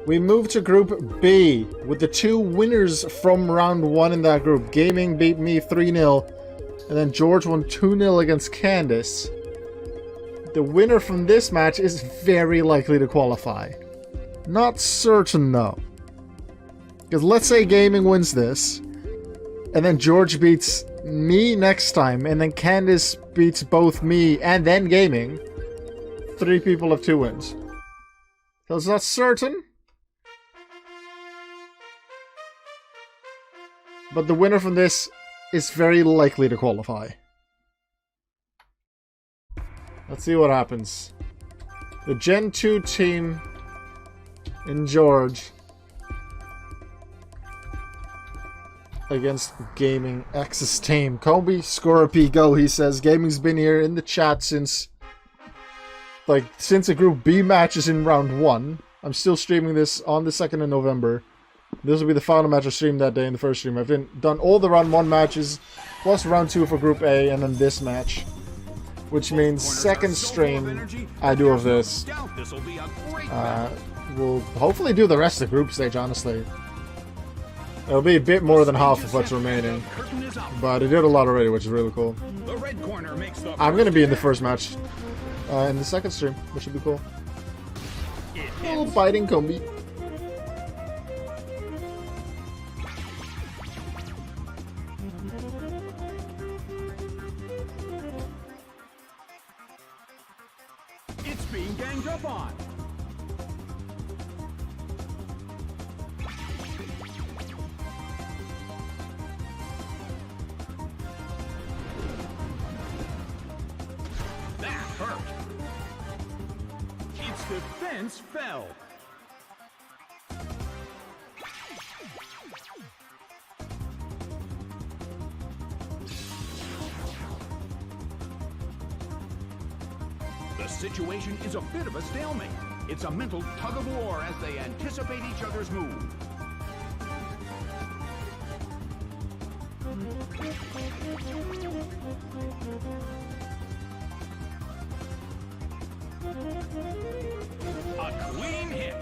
We move to Group B with the two winners from round 1 in that group. Gaming beat me 3-0, and then George won 2-0 against Candice. The winner from this match is very likely to qualify. Not certain though. Because let's say Gaming wins this, and then George beats me next time, and then Candice beats both me and then Gaming. 3 people have 2 wins. So it's not certain. But the winner from this is very likely to qualify. Let's see what happens. The Gen 2 team in George against Gaming X's team. Kobe Scorpy Go, he says. Gaming's been here in the chat since a Group B match is in round 1. I'm still streaming this on the 2nd of November. This will be the final match I streamed that day in the first stream. I've done all the round 1 matches, plus round 2 for Group A, and then this match. Which means second stream I do of this. We'll hopefully do the rest of the group stage, honestly. It'll be a bit more than half of what's remaining. But I did a lot already, which is really cool. I'm going to be in the first match in the second stream, which should be cool. Oh, fighting Kombi. It's being ganged up on. That hurt. Its defense fell. The situation is a bit of a stalemate. It's a mental tug-of-war as they anticipate each other's move. A clean hit.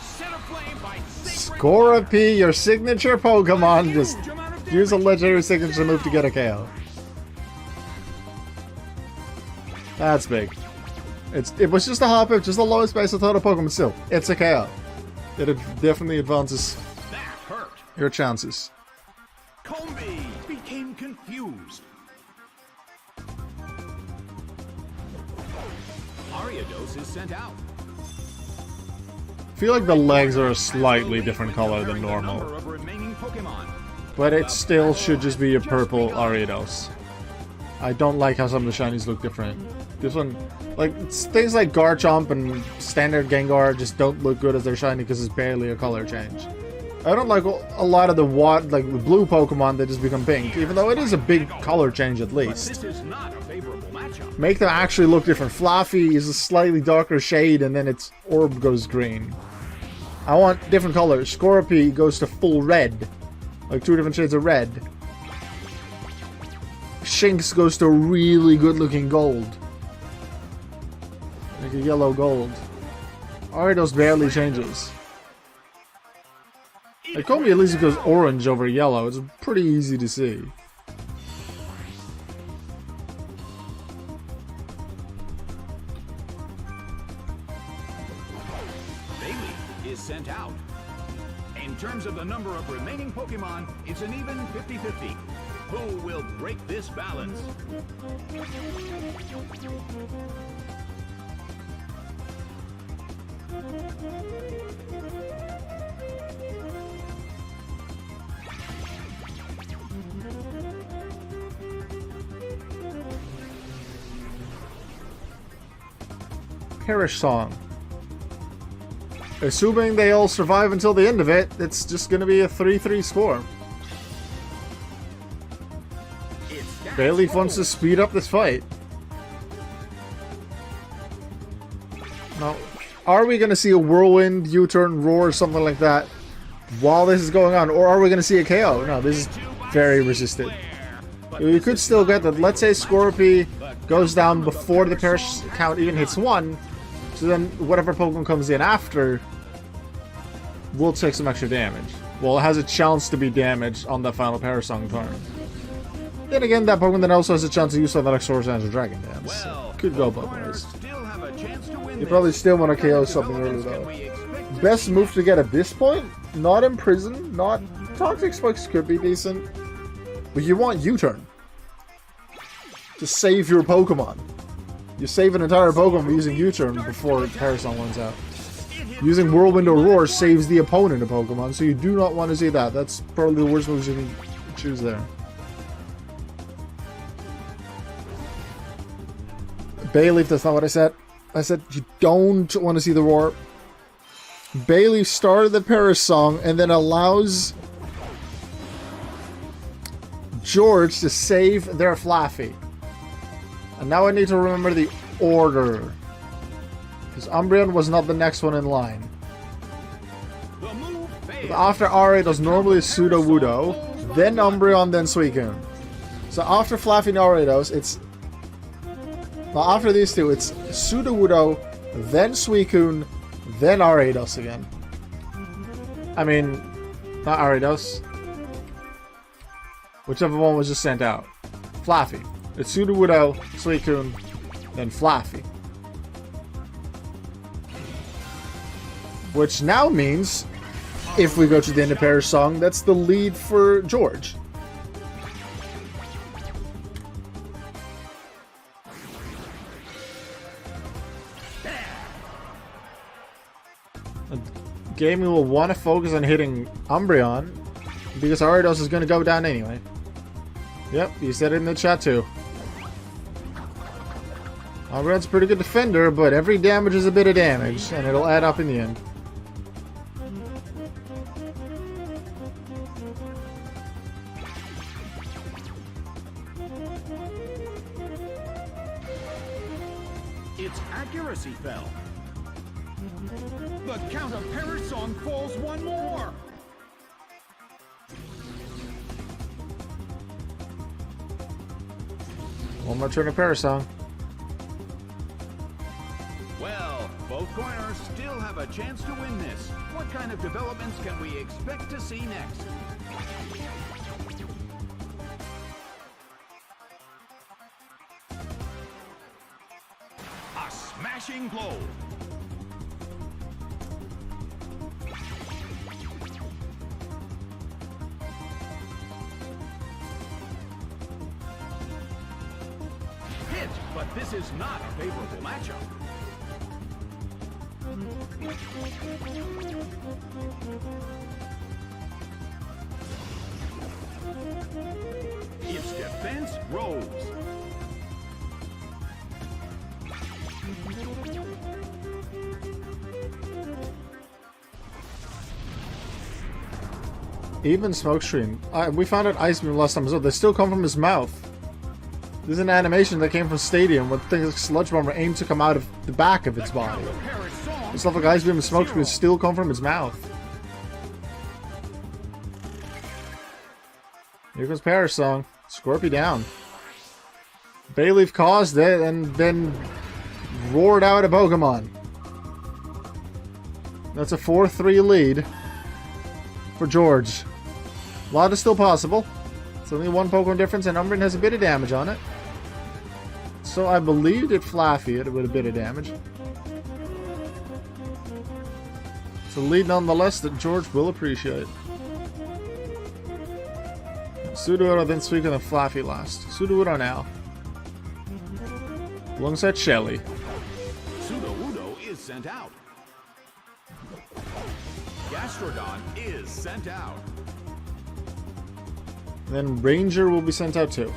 Set aflame by Scorpy, your signature Pokemon. Just use a legendary signature move to get a KO. That's big. It was just a hop up, just the lowest base of total Pokemon. Still, it's a KO. It definitely advances your chances. Combi became confused. Ariados is sent out. I feel like the legs are a slightly different color than normal. But it still should just be a purple Ariados. I don't like how some of the shinies look different. This one, like, things like Garchomp and standard Gengar just don't look good as they're shiny because it's barely a color change. I don't like a lot of the the blue Pokemon that just become pink, even though it is a big color change at least. Make them actually look different. Fluffy is a slightly darker shade and then its orb goes green. I want different colors. Scorpy goes to full red. Like 2 different shades of red. Shinx goes to really good looking gold. Like a yellow gold. Ariados barely changes. Like Kobe at least it goes orange over yellow. It's pretty easy to see. Sent out. In terms of the number of remaining Pokemon, it's an even 50-50. Who will break this balance? Perish Song. Assuming they all survive until the end of it, it's just going to be a 3-3 score. Bayleaf wants to speed up this fight. Now, are we going to see a Whirlwind, U-turn, Roar, or something like that while this is going on? Or are we going to see a KO? No, this is very resisted. You could still get that. Let's say Scorpy goes down before the perish count even hits 1. So then whatever Pokemon comes in after will take some extra damage. Well, it has a chance to be damaged on that final Parasong turn. Then again, that Pokemon then also has a chance to use something like Swords Dance or Dragon Dance. So could go both ways. You probably still want to KO something early though. Best move to get at this point? Not Imprison, not Toxic Spikes could be decent. But you want U-Turn. To save your Pokemon. You save an entire Pokemon using U-Turn before Parasong runs out. Using Whirlwind or Roar saves the opponent a Pokemon, so you do not want to see that. That's probably the worst moves you can choose there. Bayleaf, that's not what I said. I said you don't want to see the Roar. Bayleaf started the Parasong and then allows George to save their Flaffy. And now I need to remember the order. Because Umbreon was not the next one in line. But after Ariados, normally Sudowoodo, then Umbreon, then Suicune. So after Flaffy and Ariados, it's... Well, after these two, it's Sudowoodo, then Suicune, then Ariados again. I mean, not Ariados. Whichever one was just sent out. Flaffy. It's Sudowoodo, Suicune, then Flaffy. Which now means, if we go to the end of Parasong, that's the lead for George. Gaming will want to focus on hitting Umbreon, because Ariados is going to go down anyway. Yep, you said it in the chat too. Umbreon's a pretty good defender, but every damage is a bit of damage, and it'll add up in the end. Its accuracy fell. The count of Parasong falls one more. One more turn of Parasong. Well, both corners still have a chance to win this. What kind of developments can we expect to see next? A smashing blow. Hit, but this is not a favorable matchup. Its defense rose. Even Smokescreen. We found out Ice Beam last time as well. They still come from his mouth. This is an animation that came from Stadium where things like Sludge Bomb are aimed to come out of the back of its body. And stuff like Ice Beam and Smokescreen still come from its mouth. Here comes Parasong. Scorpy down. Bayleaf caused it and then roared out a Pokemon. That's a 4-3 lead for George. A lot is still possible. It's only one Pokemon difference and Umbreon has a bit of damage on it. So I believed it Flaffy it with a bit of damage. It's a lead nonetheless that George will appreciate. Sudowoodo, then Suicune, and Flaffy last. Sudowoodo now. Alongside Shelly. Sudowoodo is sent out. Gastrodon is sent out. Then Ranger will be sent out too.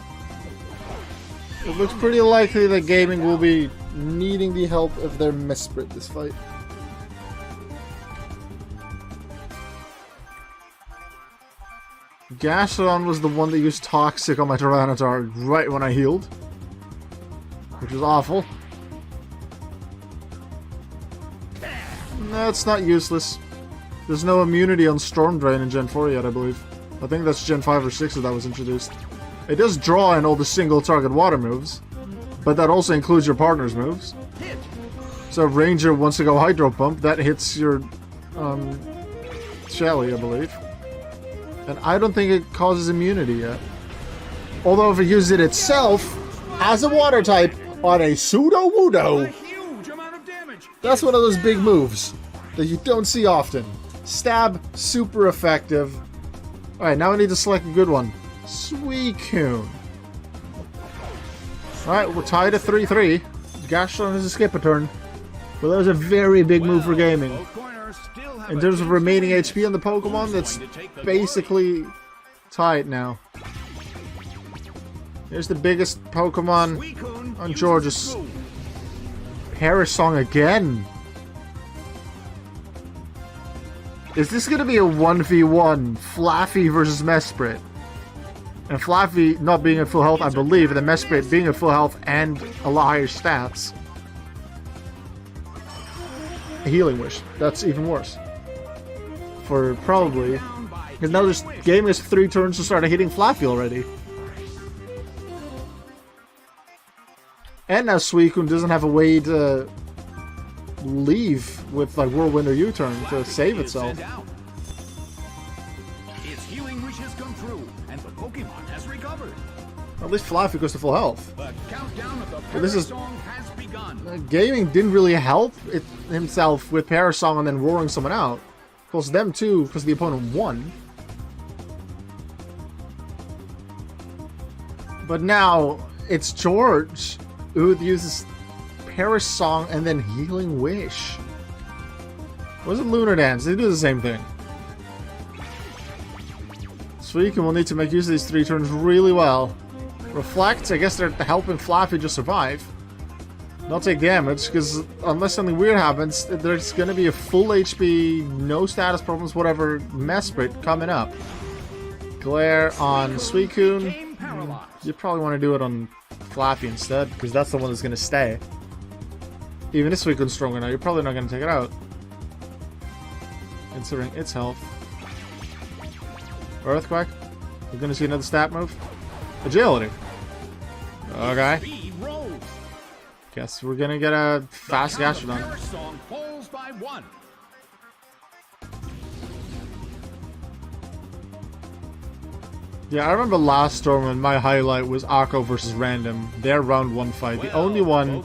It looks pretty likely that Gaming will be needing the help of their Mesprit this fight. Gastrodon was the one that used Toxic on my Tyranitar right when I healed. Which was awful. No, it's not useless. There's no immunity on Storm Drain in Gen 4 yet, I believe. I think that's Gen 5 or 6 that was introduced. It does draw in all the single target water moves, but that also includes your partner's moves. So if Ranger wants to go Hydro Pump, that hits your Shelly, I believe. And I don't think it causes immunity yet. Although if it uses it itself as a water type on a Sudowoodo, that's one of those big moves that you don't see often. Stab, super effective. Alright, now we need to select a good one. Suicune. Alright, we're tied at 3-3. Gastron has to skip a turn. But that was a very big move for gaming. In terms of remaining HP on the Pokemon, that's basically tied now. Here's the biggest Pokemon on George's. Paris Song again. Is this going to be a 1v1? Flaffy versus Mesprit. And Flaffy not being at full health, I believe, and the Mesprit being at full health and a lot higher stats. A Healing Wish. That's even worse. For probably... Because now this game is 3 turns to start hitting Flaffy already. And now Suicune doesn't have a way to leave with like Whirlwind or U-turn to save itself. Its healing wish has come true, and the Pokemon has recovered. At least Flaffy goes to full health. The countdown of the Paris Song has begun. Gaming didn't really help himself with Paris Song and then roaring someone out. Of course, them too, because the opponent won. But now it's George who uses Paris Song and then Healing Wish. Was it Lunar Dance? They do the same thing. Suicune will need to make use of these 3 turns really well. Reflect, I guess they're helping Flaffy just survive. Not take damage, because unless something weird happens, there's going to be a full HP, no status problems, whatever, Mesprit coming up. Glare on Suicune. You probably want to do it on Flaffy instead, because that's the one that's going to stay. Even if Suicune's stronger now, you're probably not going to take it out. Considering its health. Earthquake. We're going to see another stat move. Agility. Okay. Guess we're going to get a fast Gastrodon. Yeah, I remember last tournament, my highlight was Akko versus Random. Their round 1 fight. The only one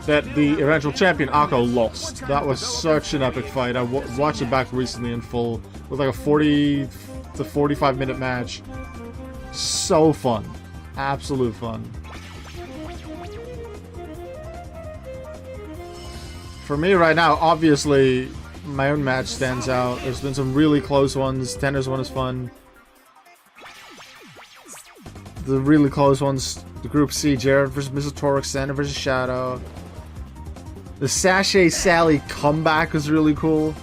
that the eventual champion, Akko, lost. That was such an epic fight. I watched it back recently in full. It was like a 40 to 45 minute match. So fun. Absolute fun. For me right now, obviously, my own match stands out. There's been some really close ones. Tennis one is fun. The really close ones, the Group C, Jared versus Mr. Torx, Santa versus Shadow. The Sachet Sally comeback was really cool.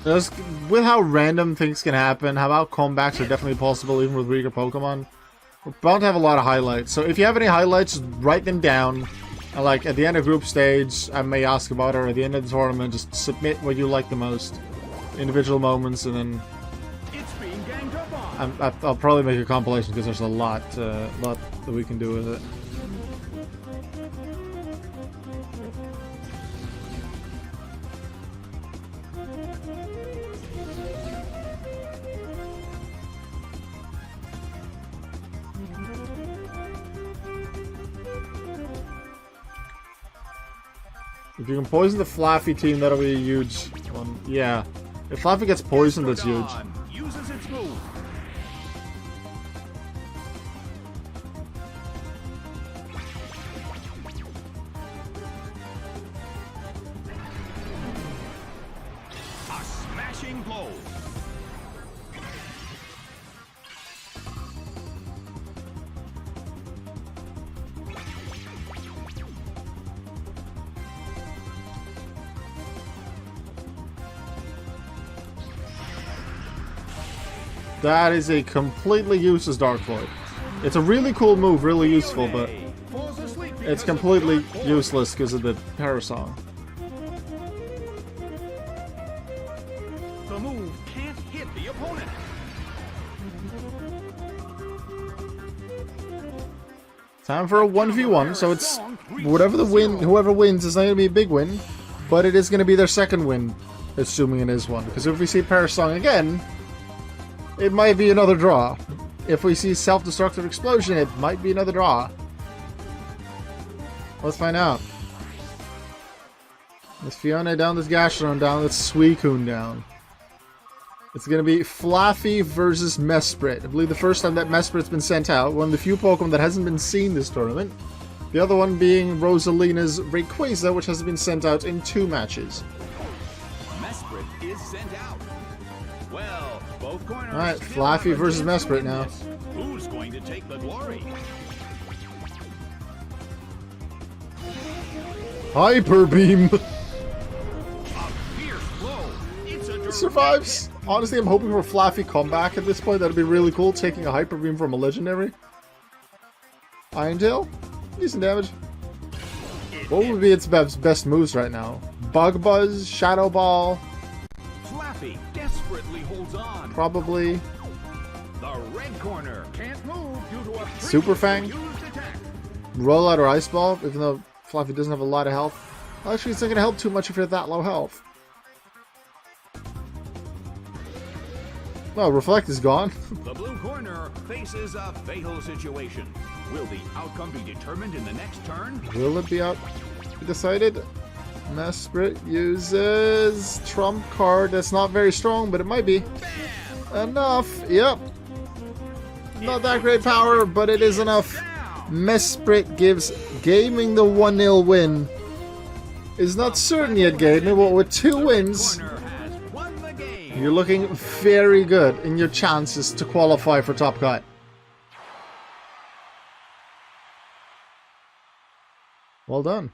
With how random things can happen, how about comebacks are definitely possible even with weaker Pokemon. We're bound to have a lot of highlights. So if you have any highlights, write them down. Like at the end of group stage, I may ask about it, or at the end of the tournament, just submit what you like the most, individual moments, and then I'll probably make a compilation because there's a lot that we can do with it. If you can poison the Flaffy team, that'll be a huge one. Yeah. If Flaffy gets poisoned, that's huge. Uses its move. A smashing blow. That is a completely useless Dark Void. It's a really cool move, really useful, but it's completely useless because of the Parasong. move can't hit the opponent. Time for a 1v1, so it's whatever the win, whoever wins is not going to be a big win, but it is going to be their second win, assuming it is one. Because if we see Paris Song again, it might be another draw. If we see Self-Destructive Explosion, it might be another draw. Let's find out. Let's Fiona down, this Gastron down, let's Suicune down. It's going to be Flaffy versus Mesprit. I believe the first time that Mesprit's been sent out. One of the few Pokemon that hasn't been seen this tournament. The other one being Rosalina's Rayquaza, which has been sent out in 2 matches. Mesprit is sent out. Well, both corners. Alright, Flaffy versus Mesprit now. Who's going to take the glory? Hyper Beam! Fierce blow. It's a Survives. Honestly, I'm hoping for a Flaffy comeback at this point. That'd be really cool, taking a Hyper Beam from a legendary. Iron Tail? Decent damage. What would be its best moves right now? Bug Buzz? Shadow Ball? Flaffy desperately holds on. Probably. The red corner can't move due to a Super Fang? Rollout or Ice Ball, even though Flaffy doesn't have a lot of health. Actually, it's not going to help too much if you're that low health. Well, Reflect is gone. The blue corner faces a fatal situation. Will the outcome be determined in the next turn? Will it be out? Decided. Mesprit uses Trump card. That's not very strong, but it might be. Enough. Yep. Not that great power, but it is enough. Mesprit gives Gaming the 1-0 win. Is not certain yet, Gaming, but with 2 wins, you're looking very good in your chances to qualify for Top Cut. Well done.